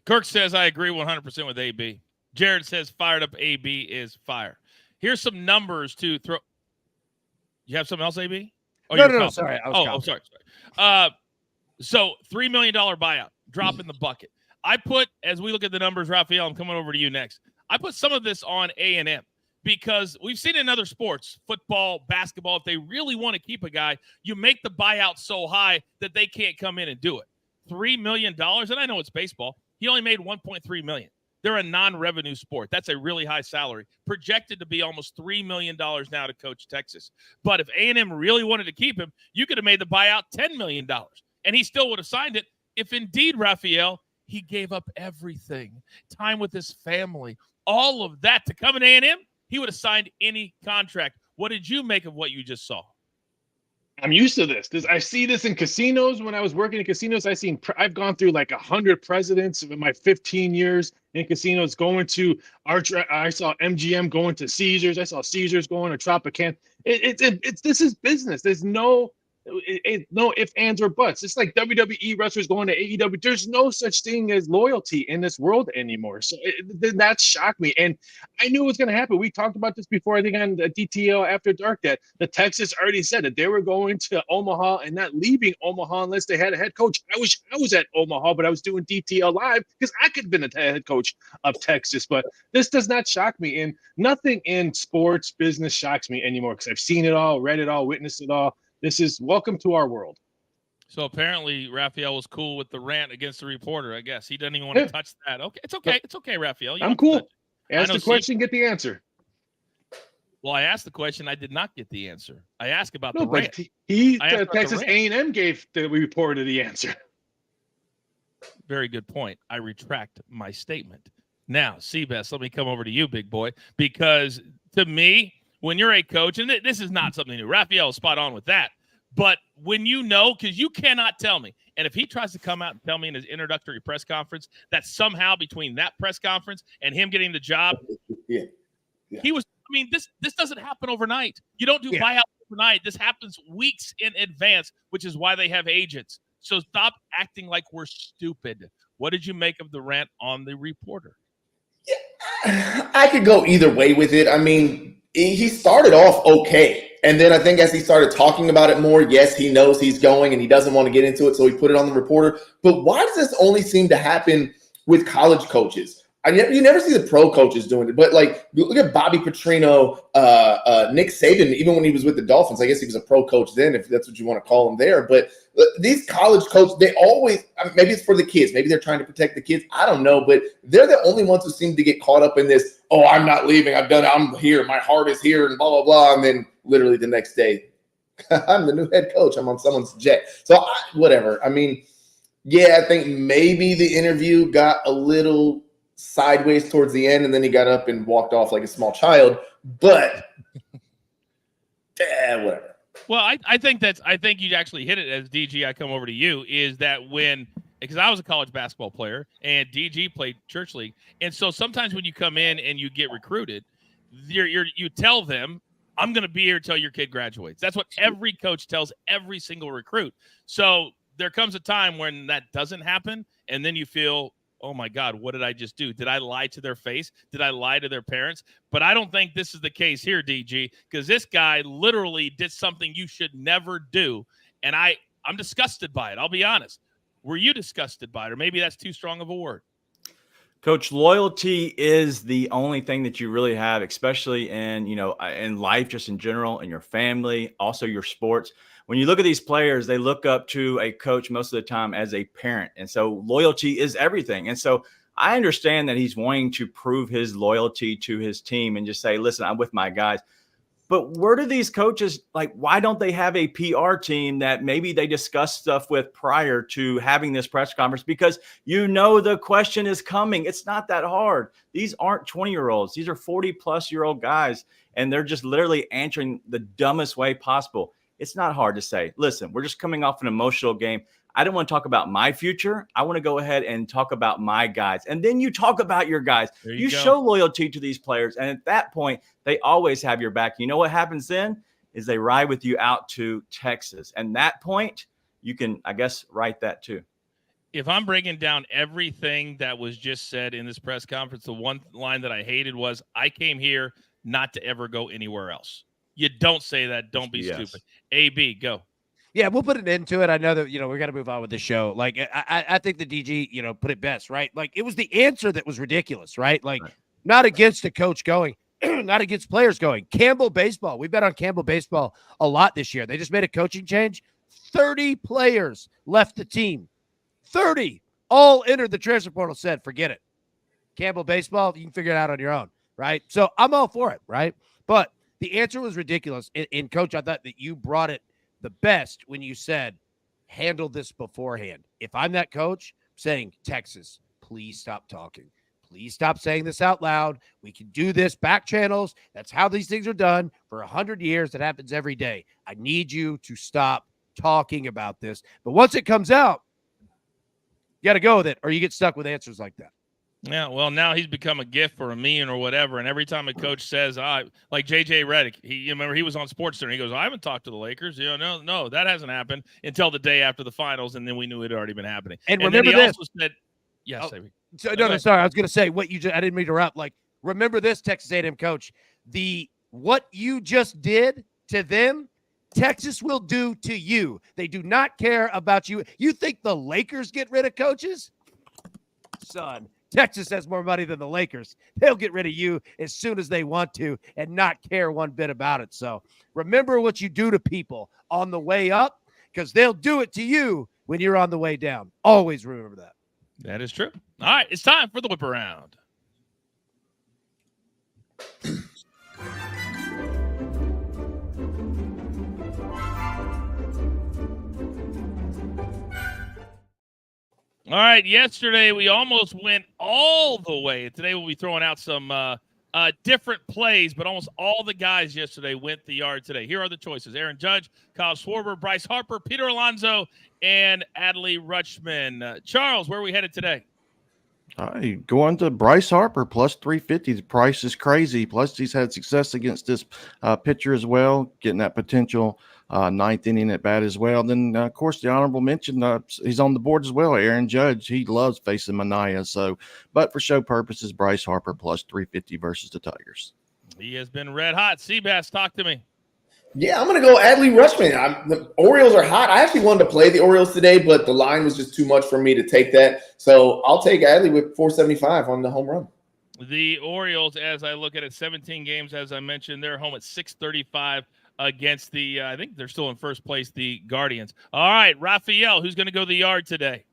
Kirk says, I agree 100% with AB. Jared says, fired up AB is fire. Here's some numbers to throw. You have something else, AB? Oh, no, sorry. Sorry. So $3 million buyout, drop in the bucket. I put, as we look at the numbers, Raphael, I'm coming over to you next. I put some of this on A&M because we've seen in other sports, football, basketball, if they really want to keep a guy, you make the buyout so high that they can't come in and do it. $3 million, and I know it's baseball. He only made $1.3 million. They're a non-revenue sport. That's a really high salary, projected to be almost $3 million now to coach Texas. But if A&M really wanted to keep him, you could have made the buyout $10 million, and he still would have signed it if indeed, Raphael, he gave up everything, time with his family, all of that to come in A&M. He would have signed any contract. What did you make of what you just saw? I'm used to this. I see this in casinos. When I was working in casinos, I've gone through like 100 presidents in my 15 years in casinos. Going to I saw MGM going to Caesars. I saw Caesars going to Tropicana. This is business. There's no ifs, ands, or buts. It's like WWE wrestlers going to AEW. There's no such thing as loyalty in this world anymore. So that shocked me. And I knew it was going to happen. We talked about this before, I think on the DTL After Dark, that the Texas already said that they were going to Omaha and not leaving Omaha unless they had a head coach. I was at Omaha, but I was doing DTL live because I could have been the head coach of Texas. But this does not shock me. And nothing in sports business shocks me anymore because I've seen it all, read it all, witnessed it all. This is welcome to our world. So apparently Raphael was cool with the rant against the reporter, I guess. He doesn't even want to touch that. Okay. It's okay. It's okay, Raphael. I'm cool. Ask the question, get the answer. Well, I asked the question. I did not get the answer. I asked about the rant. Texas A&M gave the reporter the answer. Very good point. I retract my statement. Now, Seabass, let me come over to you, big boy, because to me, when you're a coach, and this is not something new, Raphael is spot on with that. But when you know, because you cannot tell me, and if he tries to come out and tell me in his introductory press conference that somehow between that press conference and him getting the job, he was, I mean, this doesn't happen overnight. You don't do buyouts overnight. This happens weeks in advance, which is why they have agents. So stop acting like we're stupid. What did you make of the rant on the reporter? Yeah, I could go either way with it. I mean, he started off okay. And then I think as he started talking about it more, yes, he knows he's going and he doesn't want to get into it, so he put it on the reporter. But why does this only seem to happen with college coaches? You never see the pro coaches doing it. But, like, look at Bobby Petrino, Nick Saban, even when he was with the Dolphins. I guess he was a pro coach then, if that's what you want to call him there. But These college coaches, they always, maybe it's for the kids. Maybe they're trying to protect the kids. I don't know, but they're the only ones who seem to get caught up in this, oh, I'm not leaving. I've done it. I'm here. My heart is here and blah, blah, blah. And then literally the next day, I'm the new head coach. I'm on someone's jet. So whatever. I mean, yeah, I think maybe the interview got a little sideways towards the end, and then he got up and walked off like a small child. But whatever. Well, I think you actually hit it as DG. I come over to you is that because I was a college basketball player and DG played church league, and so sometimes when you come in and you get recruited, you tell them, I'm going to be here till your kid graduates. That's what every coach tells every single recruit. So there comes a time when that doesn't happen, and then you feel, oh my God, what did I just do? Did I lie to their face? Did I lie to their parents? But I don't think this is the case here, DG, because this guy literally did something you should never do. And I'm disgusted by it. I'll be honest. Were you disgusted by it? Or maybe that's too strong of a word. Coach, loyalty is the only thing that you really have, especially in life, just in general, in your family, also your sports. When you look at these players, they look up to a coach most of the time as a parent. And so loyalty is everything. And so I understand that he's wanting to prove his loyalty to his team and just say, listen, I'm with my guys. But where do these coaches, why don't they have a PR team that maybe they discuss stuff with prior to having this press conference? Because the question is coming. It's not that hard. These aren't 20-year-olds. These are 40-plus-year-old guys, and they're just literally answering the dumbest way possible. It's not hard to say, listen, we're just coming off an emotional game. I don't want to talk about my future. I want to go ahead and talk about my guys. And then you talk about your guys. You show loyalty to these players. And at that point, they always have your back. You know what happens then is they ride with you out to Texas. And that point, you can, I guess, write that too. If I'm breaking down everything that was just said in this press conference, the one line that I hated was, I came here not to ever go anywhere else. You don't say that. Don't be stupid. AB, go. Yeah, we'll put an end to it. I know that, we got to move on with the show. I think the DG, put it best, right? It was the answer that was ridiculous, right? Not against a coach going, not against players going. Campbell Baseball. We bet on Campbell Baseball a lot this year. They just made a coaching change. 30 players left the team. 30 all entered the transfer portal, said, forget it. Campbell Baseball, you can figure it out on your own, right? So I'm all for it, right? But the answer was ridiculous. And Coach, I thought that you brought it the best when you said, handle this beforehand. If I'm that coach saying, Texas, please stop talking. Please stop saying this out loud. We can do this back channels. That's how these things are done for 100 years. It happens every day. I need you to stop talking about this. But once it comes out, you got to go with it, or you get stuck with answers like that. Yeah, well, now he's become a gift or a meme or whatever. And every time a coach says, like JJ Redick, he was on SportsCenter. He goes, I haven't talked to the Lakers. No, that hasn't happened until the day after the finals. And then we knew it had already been happening. And remember then he also said, yes, no, sorry. I was going to say I didn't mean to interrupt. Remember this, Texas A&M coach, what you just did to them, Texas will do to you. They do not care about you. You think the Lakers get rid of coaches? Son. Texas has more money than the Lakers. They'll get rid of you as soon as they want to and not care one bit about it. So remember what you do to people on the way up, because they'll do it to you when you're on the way down. Always remember that. That is true. All right, it's time for the whip around. All right, yesterday we almost went all the way. Today we'll be throwing out some different plays, but almost all the guys yesterday went the yard today. Here are the choices: Aaron Judge, Kyle Schwarber, Bryce Harper, Peter Alonso, and Adley Rutschman. Charles, where are we headed today? I go on to Bryce Harper plus 350. The price is crazy. Plus, he's had success against this pitcher as well, getting that potential ninth inning at bat as well. Then, of course, the honorable mention, he's on the board as well. Aaron Judge, he loves facing Mania. So, but for show purposes, Bryce Harper plus 350 versus the Tigers. He has been red hot. Seabass, talk to me. Yeah, I'm going to go Adley Rutschman. The Orioles are hot. I actually wanted to play the Orioles today, but the line was just too much for me to take that. So I'll take Adley with 475 on the home run. The Orioles, as I look at it, 17 games, as I mentioned, they're home at 635 against the, I think they're still in first place, the Guardians. All right, Raphael, who's going to go the yard today?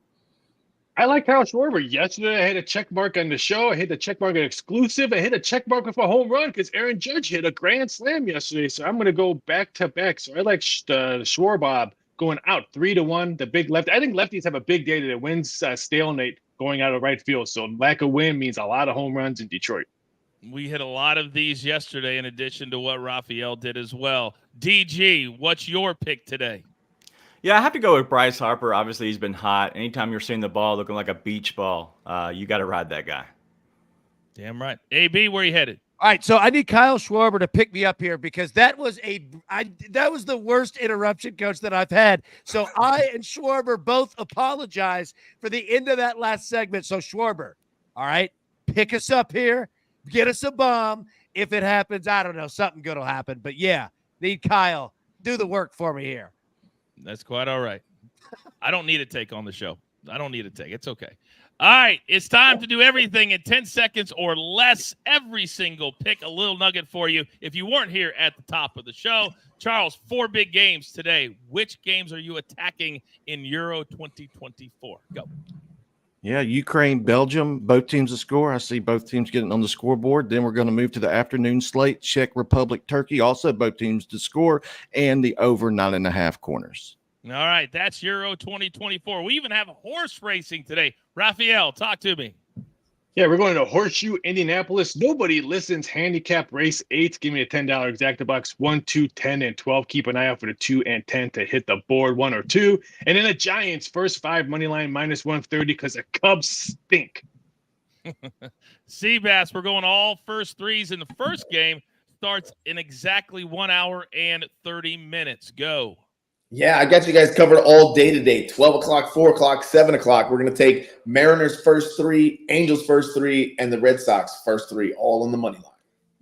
I like Kyle Schwarber. Yesterday, I hit a check mark on the show. I hit a check mark on exclusive. I hit a check mark with a home run because Aaron Judge hit a grand slam yesterday. So I'm going to go back to back. So I like the Schwarbob going out 3-1. The big lefty. I think lefties have a big day today. Wins stalemate going out of right field. So lack of win means a lot of home runs in Detroit. We hit a lot of these yesterday in addition to what Raphael did as well. DG, what's your pick today? Yeah, I have to go with Bryce Harper. Obviously, he's been hot. Anytime you're seeing the ball looking like a beach ball, you got to ride that guy. Damn right. AB, where you headed? All right, so I need Kyle Schwarber to pick me up here because that was the worst interruption, Coach, that I've had. So I and Schwarber both apologize for the end of that last segment. So Schwarber, all right, pick us up here, get us a bomb. If it happens, I don't know, something good will happen. But yeah, need Kyle. Do the work for me here. That's quite all right. I don't need a take on the show. I don't need a take. It's okay. All right, it's time to do everything in 10 seconds or less. Every single pick, a little nugget for you. If you weren't here at the top of the show, Charles, 4 big games today. Which games are you attacking in Euro 2024? Go. Yeah, Ukraine, Belgium, both teams to score. I see both teams getting on the scoreboard. Then we're going to move to the afternoon slate. Czech Republic, Turkey, also both teams to score, and the over 9.5 corners. All right, that's Euro 2024. We even have horse racing today. Raphael, talk to me. Yeah, we're going to Horseshoe, Indianapolis. Nobody listens. Handicap race 8. Give me a $10 exacta box. 1, 2, 10, and 12. Keep an eye out for the 2 and 10 to hit the board, 1 or 2. And then the Giants first 5 money line minus 130 because the Cubs stink. Seabass, we're going all first threes in the first game. Starts in exactly 1 hour and 30 minutes. Go. Yeah, I got you guys covered all day today. 12 o'clock, 4 o'clock, 7 o'clock. We're going to take Mariners first 3, Angels first 3, and the Red Sox first 3, all on the money line.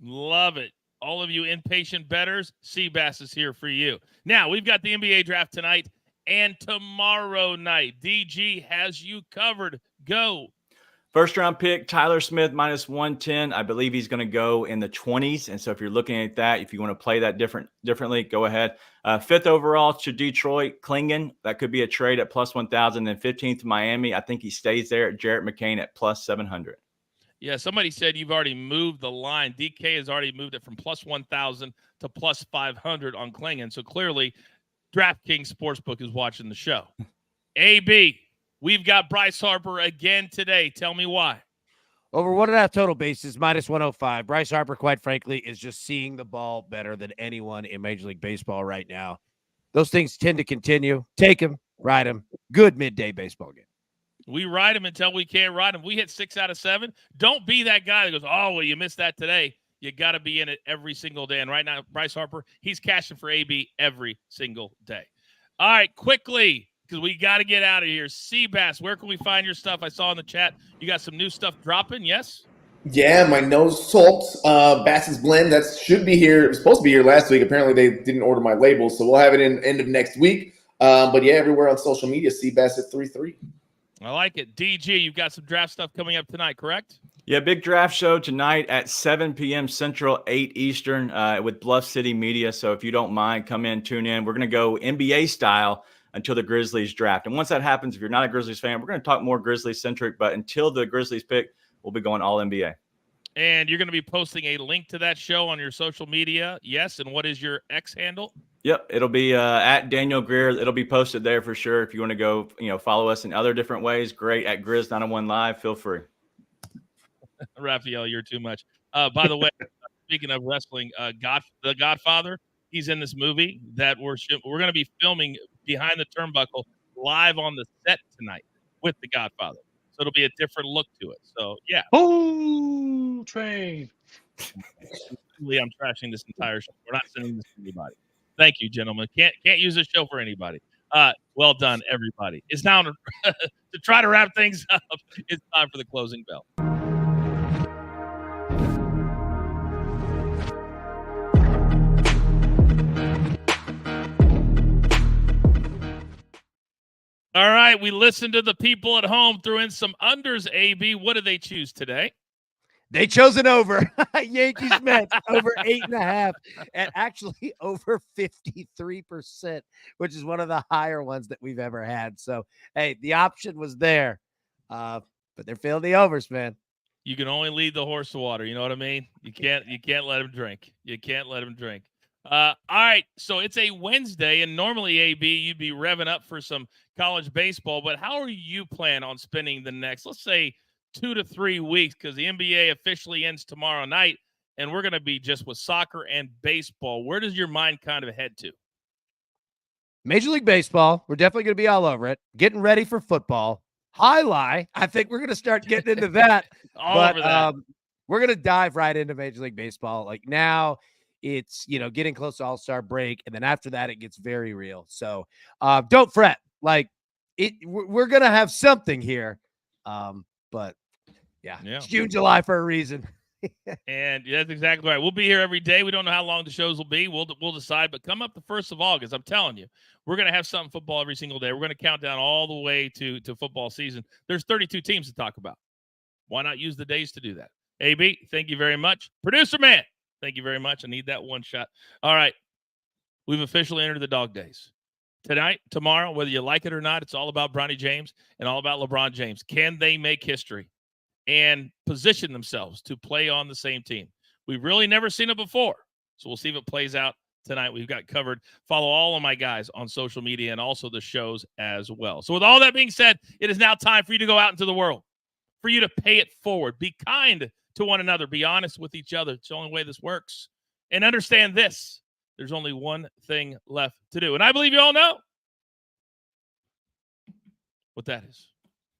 Love it. All of you impatient bettors, Seabass is here for you. Now, we've got the NBA draft tonight and tomorrow night. DG has you covered. Go. First round pick, Tyler Smith, minus 110. I believe he's going to go in the 20s. And so if you're looking at that, if you want to play that differently, go ahead. 5th overall to Detroit, Klingon. That could be a trade at plus 1,000. And 15th to Miami. I think he stays there at Jarrett McCain at plus 700. Yeah, somebody said you've already moved the line. DK has already moved it from plus 1,000 to plus 500 on Klingon. So clearly, DraftKings Sportsbook is watching the show. AB. We've got Bryce Harper again today. Tell me why. Over 1.5 total bases, minus 105. Bryce Harper, quite frankly, is just seeing the ball better than anyone in Major League Baseball right now. Those things tend to continue. Take him, ride him. Good midday baseball game. We ride him until we can't ride him. We hit 6 out of 7. Don't be that guy that goes, oh, well, you missed that today. You got to be in it every single day. And right now, Bryce Harper, he's cashing for AB every single day. All right, quickly, because we got to get out of here. Seabass, where can we find your stuff? I saw in the chat you got some new stuff dropping, yes? Yeah, my nose salt, Bass's blend, that should be here. It was supposed to be here last week. Apparently, they didn't order my labels, so we'll have it in end of next week. But yeah, everywhere on social media, Seabass at 33. I like it. DG, you've got some draft stuff coming up tonight, correct? Yeah, big draft show tonight at 7 p.m. Central, 8 Eastern with Bluff City Media. So if you don't mind, come in, tune in. We're going to go NBA style until the Grizzlies draft. And once that happens, if you're not a Grizzlies fan, we're going to talk more Grizzlies-centric. But until the Grizzlies pick, we'll be going all NBA. And you're going to be posting a link to that show on your social media, yes? And what is your X handle? Yep, it'll be at Daniel Greer. It'll be posted there for sure. If you want to go, follow us in other different ways, great. At Grizz901 Live, feel free. Raphael, you're too much. By the way, speaking of wrestling, The Godfather, he's in this movie that we're going to be filming behind the turnbuckle live on the set tonight with The Godfather. So it'll be a different look to it. So, yeah. Oh, train. I'm trashing this entire show. We're not sending this to anybody. Thank you, gentlemen. Can't use this show for anybody. Well done, everybody. It's now to try to wrap things up. It's time for the closing bell. All right, we listened to the people at home, threw in some unders, AB. What did they choose today? They chose an over. Yankees Mets over 8.5, and actually over 53%, which is one of the higher ones that we've ever had. So, hey, the option was there, but they're filling the overs, man. You can only lead the horse to water. You know what I mean? You can't let him drink. You can't let him drink. All right. So it's a Wednesday, and normally, AB, you'd be revving up for some college baseball. But how are you planning on spending the next, let's say, 2 to 3 weeks? Because the NBA officially ends tomorrow night, and we're going to be just with soccer and baseball. Where does your mind kind of head to? Major League Baseball. We're definitely going to be all over it. Getting ready for football. Highlight. I think we're going to start getting into that. Over that. We're going to dive right into Major League Baseball. Like now, it's, getting close to All-Star break, and then after that, it gets very real. So don't fret. Like we're going to have something here. But yeah, it's June, July for a reason. And that's exactly right. We'll be here every day. We don't know how long the shows will be. We'll decide. But come up the 1st of August, I'm telling you, we're going to have something football every single day. We're going to count down all the way to football season. There's 32 teams to talk about. Why not use the days to do that? AB, thank you very much. Producer man, thank you very much. I need that one shot. All right. We've officially entered the dog days. Tonight, tomorrow, whether you like it or not, it's all about Bronny James and all about LeBron James. Can they make history and position themselves to play on the same team? We've really never seen it before. So we'll see if it plays out tonight. We've got covered. Follow all of my guys on social media and also the shows as well. So with all that being said, it is now time for you to go out into the world, for you to pay it forward. Be kind to one another. Be honest with each other. It's the only way this works. And understand this. There's only one thing left to do. And I believe you all know what that is.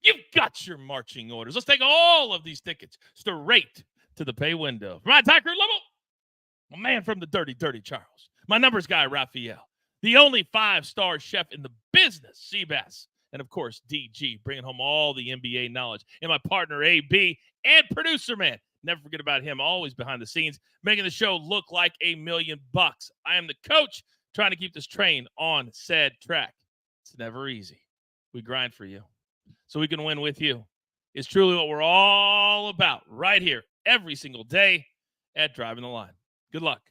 You've got your marching orders. Let's take all of these tickets straight to the pay window. For my entire crew level, my man from the Dirty Charles, my numbers guy, Raphael, the only 5-star chef in the business, Seabass, and of course, DG, bringing home all the NBA knowledge, and my partner, AB, and producer man. Never forget about him, always behind the scenes, making the show look like $1 million. I am the coach trying to keep this train on said track. It's never easy. We grind for you so we can win with you. It's truly what we're all about right here every single day at Driving the Line. Good luck.